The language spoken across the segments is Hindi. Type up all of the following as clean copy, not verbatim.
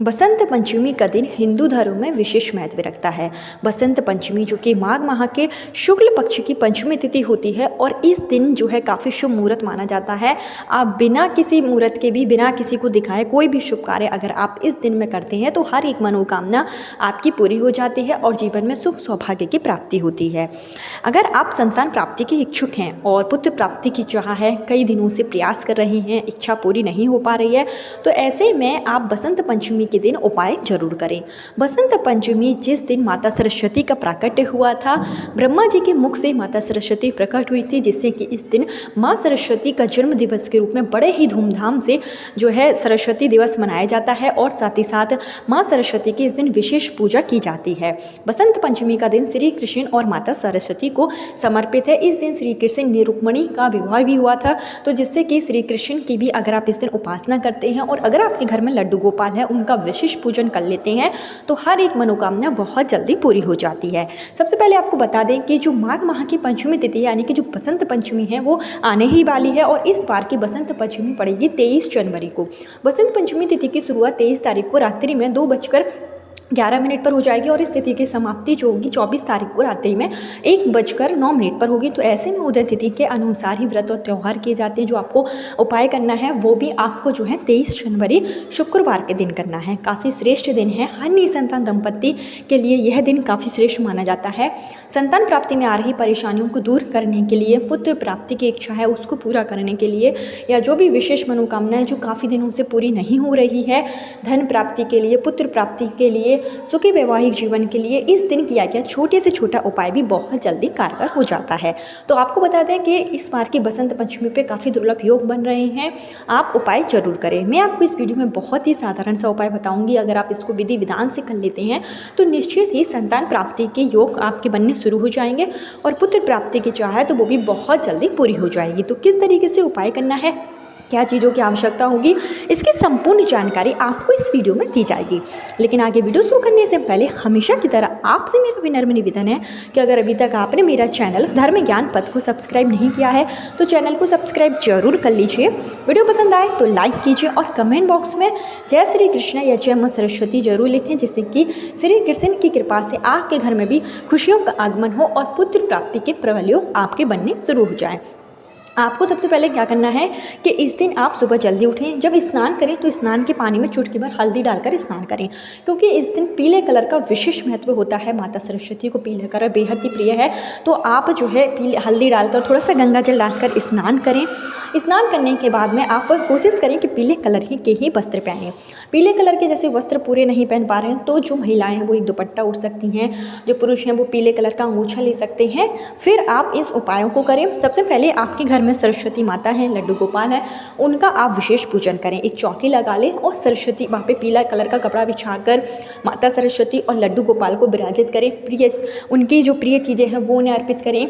बसंत पंचमी का दिन हिंदू धर्म में विशेष महत्व रखता है। बसंत पंचमी जो कि माघ माह के शुक्ल पक्ष की पंचमी तिथि होती है और इस दिन जो है काफ़ी शुभ मुहूर्त माना जाता है। आप बिना किसी मुहूर्त के भी, बिना किसी को दिखाए कोई भी शुभ कार्य अगर आप इस दिन में करते हैं तो हर एक मनोकामना आपकी पूरी हो जाती है और जीवन में सुख सौभाग्य की प्राप्ति होती है। अगर आप संतान प्राप्ति के इच्छुक हैं और पुत्र प्राप्ति की चाह है, कई दिनों से प्रयास कर रहे हैं, इच्छा पूरी नहीं हो पा रही है, तो ऐसे में आप बसंत पंचमी के दिन उपाय जरूर करें। बसंत पंचमी जिस दिन माता सरस्वती का प्राकट्य हुआ था, ब्रह्मा जी के मुख से माता सरस्वती प्रकट हुई थी, जिससे कि इस दिन माँ सरस्वती का जन्म दिवस के रूप में बड़े ही धूमधाम से जो है सरस्वती दिवस मनाया जाता है और साथ ही साथ माँ सरस्वती की इस दिन विशेष पूजा की जाती है। बसंत पंचमी का दिन श्री कृष्ण और माता सरस्वती को समर्पित है। इस दिन श्री कृष्ण ने रुक्मिणी का विवाह भी हुआ था, तो जिससे कि श्री कृष्ण की भी अगर आप इस दिन उपासना करते हैं और अगर आपके घर में लड्डू गोपाल है उनका विशेष पूजन कर लेते हैं तो हर एक मनोकामना बहुत जल्दी पूरी हो जाती है। सबसे पहले आपको बता दें कि जो माघ माह की पंचमी तिथि यानी कि जो बसंत पंचमी है वो आने ही वाली है और इस बार की बसंत पंचमी पड़ेगी 23 जनवरी को। बसंत पंचमी तिथि की शुरुआत 23 तारीख को रात्रि में 2:11 पर हो जाएगी और इस तिथि की समाप्ति जो होगी 24 तारीख को रात्रि में 1:09 पर होगी। तो ऐसे में उदय तिथि के अनुसार ही व्रत और त्यौहार किए जाते हैं। जो आपको उपाय करना है वो भी आपको जो है 23 जनवरी शुक्रवार के दिन करना है। काफ़ी श्रेष्ठ दिन है। हर निसंतान दंपत्ति के लिए यह दिन काफ़ी श्रेष्ठ माना जाता है। संतान प्राप्ति में आ रही परेशानियों को दूर करने के लिए, पुत्र प्राप्ति की इच्छा है उसको पूरा करने के लिए, या जो भी विशेष मनोकामनाएं जो काफ़ी दिनों से पूरी नहीं हो रही है, धन प्राप्ति के लिए, पुत्र प्राप्ति के लिए, सुखी वैवाहिक जीवन के लिए, इस दिन किया गया छोटे से छोटा उपाय भी बहुत जल्दी कारगर हो जाता है। तो आपको बता दें कि इस बार की बसंत पंचमी पे काफ़ी दुर्लभ योग बन रहे हैं, आप उपाय जरूर करें। मैं आपको इस वीडियो में बहुत ही साधारण सा उपाय बताऊंगी। अगर आप इसको विधि विधान से कर लेते हैं तो निश्चित ही संतान प्राप्ति के योग आपके बनने शुरू हो जाएंगे और पुत्र प्राप्ति की चाह है तो वो भी बहुत जल्दी पूरी हो जाएगी। तो किस तरीके से उपाय करना है, क्या चीज़ों की आवश्यकता होगी, इसकी संपूर्ण जानकारी आपको इस वीडियो में दी जाएगी। लेकिन आगे वीडियो शुरू करने से पहले हमेशा की तरह आपसे मेरा विनम्र निवेदन है कि अगर अभी तक आपने मेरा चैनल धर्म ज्ञान पथ को सब्सक्राइब नहीं किया है तो चैनल को सब्सक्राइब जरूर कर लीजिए। वीडियो पसंद आए तो लाइक कीजिए और कमेंट बॉक्स में जय श्री कृष्ण या जय मां सरस्वती जरूर लिखें, जिससे कि श्री कृष्ण की कृपा से आपके घर में भी खुशियों का आगमन हो और पुत्र प्राप्ति के प्रबल योग आपके बनने शुरू हो जाए। आपको सबसे पहले क्या करना है कि इस दिन आप सुबह जल्दी उठें। जब स्नान करें तो स्नान के पानी में चुटकी भर हल्दी डालकर स्नान करें, क्योंकि इस दिन पीले कलर का विशेष महत्व होता है। माता सरस्वती को पीले कलर बेहद ही प्रिय है। तो आप जो है पीले हल्दी डालकर थोड़ा सा गंगा जल डालकर स्नान करें। स्नान करने के बाद में आप कोशिश करें कि पीले कलर के ही वस्त्र पहनें। पीले कलर के जैसे वस्त्र पूरे नहीं पहन पा रहे हैं तो जो महिलाएं हैं वो एक दुपट्टा उड़ सकती हैं, जो पुरुष हैं वो पीले कलर का अंगूछा ले सकते हैं। फिर आप इस उपायों को करें। सबसे पहले आपके घर में सरस्वती माता हैं, लड्डू गोपाल हैं, उनका आप विशेष पूजन करें। एक चौकी लगा लें और सरस्वती वहाँ पे पीला कलर का कपड़ा बिछाकर माता सरस्वती और लड्डू गोपाल को विराजित करें। प्रिय उनकी जो प्रिय चीज़ें हैं वो उन्हें अर्पित करें।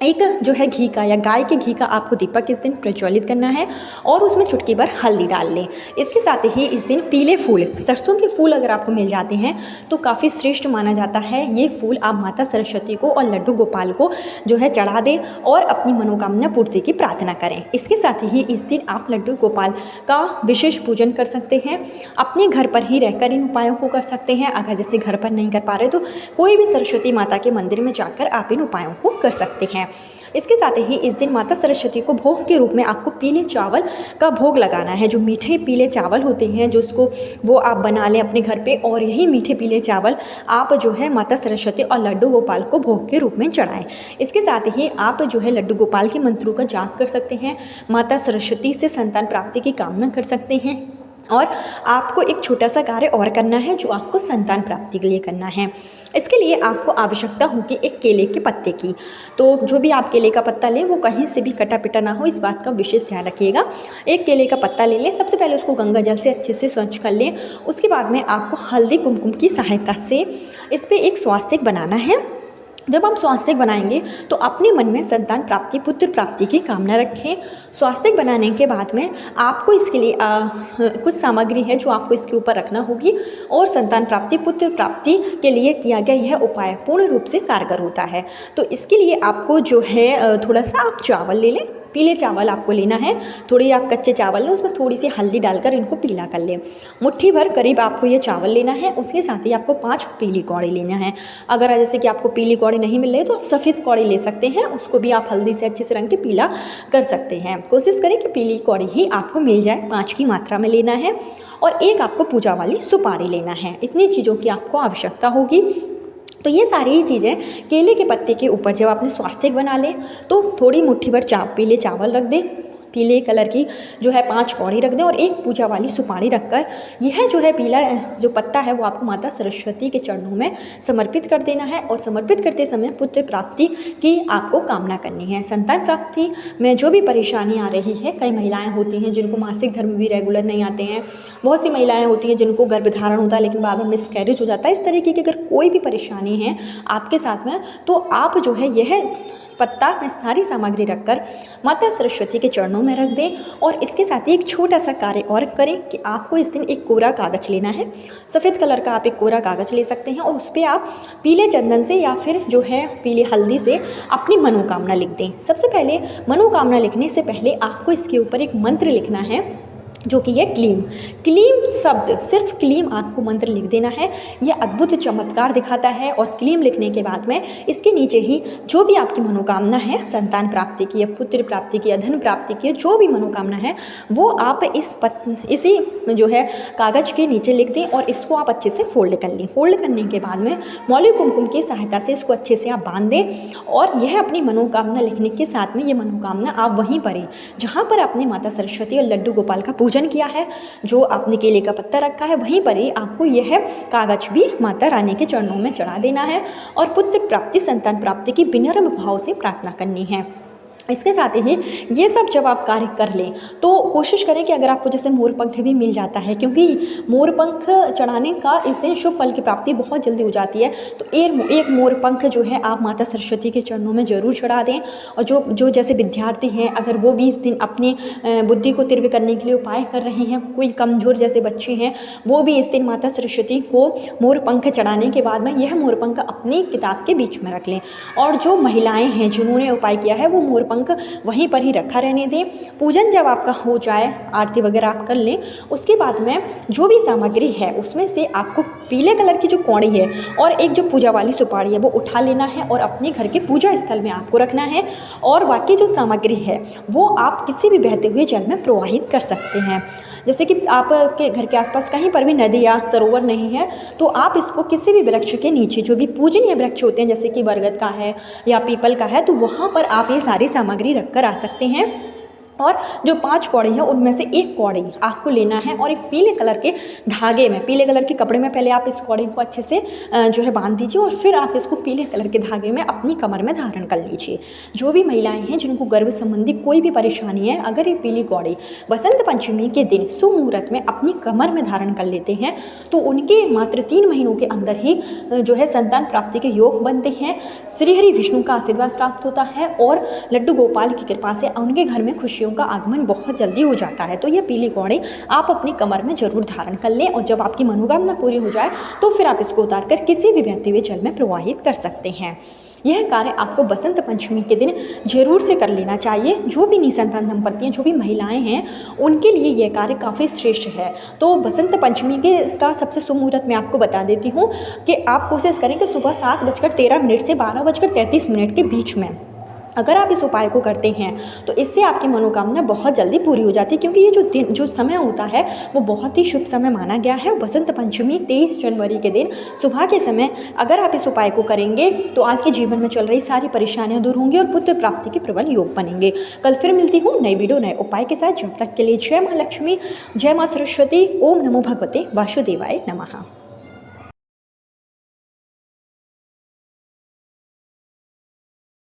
एक जो है घी का या गाय के घी का आपको दीपक इस दिन प्रज्वलित करना है और उसमें चुटकी भर हल्दी डाल लें। इसके साथ ही इस दिन पीले फूल, सरसों के फूल अगर आपको मिल जाते हैं तो काफ़ी श्रेष्ठ माना जाता है। ये फूल आप माता सरस्वती को और लड्डू गोपाल को जो है चढ़ा दें और अपनी मनोकामना पूर्ति की प्रार्थना करें। इसके साथ ही इस दिन आप लड्डू गोपाल का विशेष पूजन कर सकते हैं। अपने घर पर ही रहकर इन उपायों को कर सकते हैं। अगर जैसे घर पर नहीं कर पा रहे तो कोई भी सरस्वती माता के मंदिर में जाकर आप इन उपायों को कर सकते हैं। इसके साथ ही इस दिन माता सरस्वती को भोग के रूप में आपको पीले चावल का भोग लगाना है। जो मीठे पीले चावल होते हैं जो उसको वो आप बना लें अपने घर पे और यही मीठे पीले चावल आप जो है माता सरस्वती और लड्डू गोपाल को भोग के रूप में चढ़ाएं। इसके साथ ही आप जो है लड्डू गोपाल के मंत्रों का जाप कर सकते हैं। माता सरस्वती से संतान प्राप्ति की कामना कर सकते हैं और आपको एक छोटा सा कार्य और करना है जो आपको संतान प्राप्ति के लिए करना है। इसके लिए आपको आवश्यकता होगी एक केले के पत्ते की। तो जो भी आप केले का पत्ता लें वो कहीं से भी कटा पिटा ना हो, इस बात का विशेष ध्यान रखिएगा। एक केले का पत्ता ले लें। सबसे पहले उसको गंगा जल से अच्छे से स्वच्छ कर लें। उसके बाद में आपको हल्दी कुमकुम की सहायता से इस पर एक स्वास्तिक बनाना है। जब आप स्वास्तिक बनाएंगे तो अपने मन में संतान प्राप्ति, पुत्र प्राप्ति की कामना रखें। स्वास्तिक बनाने के बाद में आपको इसके लिए कुछ सामग्री है जो आपको इसके ऊपर रखना होगी और संतान प्राप्ति, पुत्र प्राप्ति के लिए किया गया यह उपाय पूर्ण रूप से कारगर होता है। तो इसके लिए आपको जो है थोड़ा सा आप चावल ले लें, पीले चावल आपको लेना है, थोड़े आप कच्चे चावल लें, उसमें थोड़ी सी हल्दी डालकर इनको पीला कर लें। मुट्ठी भर करीब आपको ये चावल लेना है। उसके साथ ही आपको 5 पीली कौड़ी लेना है। अगर जैसे कि आपको पीली कौड़ी नहीं मिल रही तो आप सफ़ेद कौड़ी ले सकते हैं, उसको भी आप हल्दी से अच्छे से रंग के पीला कर सकते हैं। कोशिश करें कि पीली कौड़ी ही आपको मिल जाए, 5 की मात्रा में लेना है। और एक आपको पूजा वाली सुपारी लेना है। इतनी चीज़ों की आपको आवश्यकता होगी। तो ये सारी चीज़ें केले के पत्ते के ऊपर जब आपने स्वास्तिक बना लें तो थोड़ी मुट्ठी भर पीले चावल रख दें, पीले कलर की जो है 5 कौड़ी रख दें और एक पूजा वाली सुपारी रखकर यह जो है पीला जो पत्ता है वो आपको माता सरस्वती के चरणों में समर्पित कर देना है। और समर्पित करते समय पुत्र प्राप्ति की आपको कामना करनी है। संतान प्राप्ति में जो भी परेशानी आ रही है, कई महिलाएं होती हैं जिनको मासिक धर्म भी रेगुलर नहीं आते हैं, बहुत सी महिलाएं होती हैं जिनको गर्भधारण होता है लेकिन बार बार मिसकैरेज हो जाता है। इस तरीके की अगर कोई भी परेशानी है आपके साथ में तो आप जो है यह पत्ता में सारी सामग्री रखकर माता सरस्वती के चरणों में रख दें। और इसके साथ ही एक छोटा सा कार्य और करें कि आपको इस दिन एक कोरा कागज़ लेना है। सफ़ेद कलर का आप एक कोरा कागज़ ले सकते हैं और उस पर आप पीले चंदन से या फिर जो है पीले हल्दी से अपनी मनोकामना लिख दें। सबसे पहले मनोकामना लिखने से पहले आपको इसके ऊपर एक मंत्र लिखना है जो कि है क्लीम। क्लीम शब्द, सिर्फ क्लीम आपको मंत्र लिख देना है। यह अद्भुत चमत्कार दिखाता है। और क्लीम लिखने के बाद में इसके नीचे ही जो भी आपकी मनोकामना है, संतान प्राप्ति की या पुत्र प्राप्ति की या धन प्राप्ति की, जो भी मनोकामना है वो आप इसी जो है कागज़ के नीचे लिख दें और इसको आप अच्छे से फोल्ड कर लें। फोल्ड करने के बाद में मौली कुमकुम की सहायता से इसको अच्छे से आप बांध दें। और यह अपनी मनोकामना लिखने के साथ में ये मनोकामना आप वहीं पर ही जहाँ पर आपने माता सरस्वती और लड्डू गोपाल का पूजन किया है, जो आपने केले का पत्ता रखा है, वहीं पर ही आपको यह कागज भी माता रानी के चरणों में चढ़ा देना है और पुत्र प्राप्ति, संतान प्राप्ति की विनम्र भाव से प्रार्थना करनी है। इसके साथ ही ये सब जब आप कार्य कर लें तो कोशिश करें कि अगर आपको जैसे मोरपंख भी मिल जाता है, क्योंकि मोरपंख चढ़ाने का इस दिन शुभ फल की प्राप्ति बहुत जल्दी हो जाती है, तो एक मोरपंख जो है आप माता सरस्वती के चरणों में ज़रूर चढ़ा दें। और जो जैसे विद्यार्थी हैं, अगर वो भी इस दिन अपनी बुद्धि को तीव्र करने के लिए उपाय कर रहे हैं, कोई कमज़ोर जैसे बच्चे हैं, वो भी इस दिन माता सरस्वती को मोरपंख चढ़ाने के बाद में यह मोरपंख अपनी किताब के बीच में रख लें। और जो महिलाएँ हैं जिन्होंने उपाय किया है वो मोरपंख वहीं पर ही रखा रहने दें। पूजन जब आपका हो जाए, आरती वगैरह आप कर लें, उसके बाद में जो भी सामग्री है उसमें से आपको पीले कलर की जो कौड़ी है और एक जो पूजा वाली सुपारी है वो उठा लेना है और अपने घर के पूजा स्थल में आपको रखना है। और बाकी जो सामग्री है वो आप किसी भी बहते हुए जल में प्रवाहित कर सकते हैं। जैसे कि आपके घर के आसपास कहीं पर भी नदी या सरोवर नहीं है तो आप इसको किसी भी वृक्ष के नीचे, जो भी पूजनीय वृक्ष होते हैं जैसे कि बरगद का है या पीपल का है, तो वहाँ पर आप ये सारी सामग्री रख कर आ सकते हैं। और जो 5 कौड़ी है उनमें से एक कौड़ी आपको लेना है और एक पीले कलर के धागे में, पीले कलर के कपड़े में पहले आप इस कौड़ी को अच्छे से जो है बांध दीजिए और फिर आप इसको पीले कलर के धागे में अपनी कमर में धारण कर लीजिए। जो भी महिलाएं हैं जिनको गर्भ संबंधी कोई भी परेशानी है, अगर ये पीली कौड़ी बसंत पंचमी के दिन सुमुहूर्त में अपनी कमर में धारण कर लेते हैं तो उनके मात्र 3 महीनों के अंदर ही जो है संतान प्राप्ति के योग बनते हैं, श्रीहरि विष्णु का आशीर्वाद प्राप्त होता है और लड्डू गोपाल की कृपा से उनके घर में खुशियों का आगमन बहुत जल्दी हो जाता है। तो यह पीली कौड़ी आप अपनी कमर में जरूर धारण कर लें और जब आपकी मनोकामना पूरी हो जाए तो फिर आप इसको उतार कर किसी भी बहते हुए जल में प्रवाहित कर सकते हैं। यह कार्य आपको बसंत पंचमी के दिन जरूर से कर लेना चाहिए। जो भी निसंतान दंपत्ति हैं, जो भी महिलाएं हैं, उनके लिए यह कार्य काफ़ी श्रेष्ठ है। तो बसंत पंचमी का सबसे शुभ मुहूर्त मैं आपको बता देती हूँ कि आप कोशिश करें कि सुबह 7:13 से 12:33 के बीच में अगर आप इस उपाय को करते हैं तो इससे आपकी मनोकामना बहुत जल्दी पूरी हो जाती है, क्योंकि ये जो समय होता है वो बहुत ही शुभ समय माना गया है। बसंत पंचमी 23 जनवरी के दिन सुबह के समय अगर आप इस उपाय को करेंगे तो आपके जीवन में चल रही सारी परेशानियां दूर होंगी और पुत्र प्राप्ति के प्रबल योग बनेंगे। कल फिर मिलती हूँ नई वीडियो नए उपाय के साथ। जब तक के लिए जय माँ लक्ष्मी, जय माँ सरस्वती, ओम नमो भगवते वासुदेवाय नमः।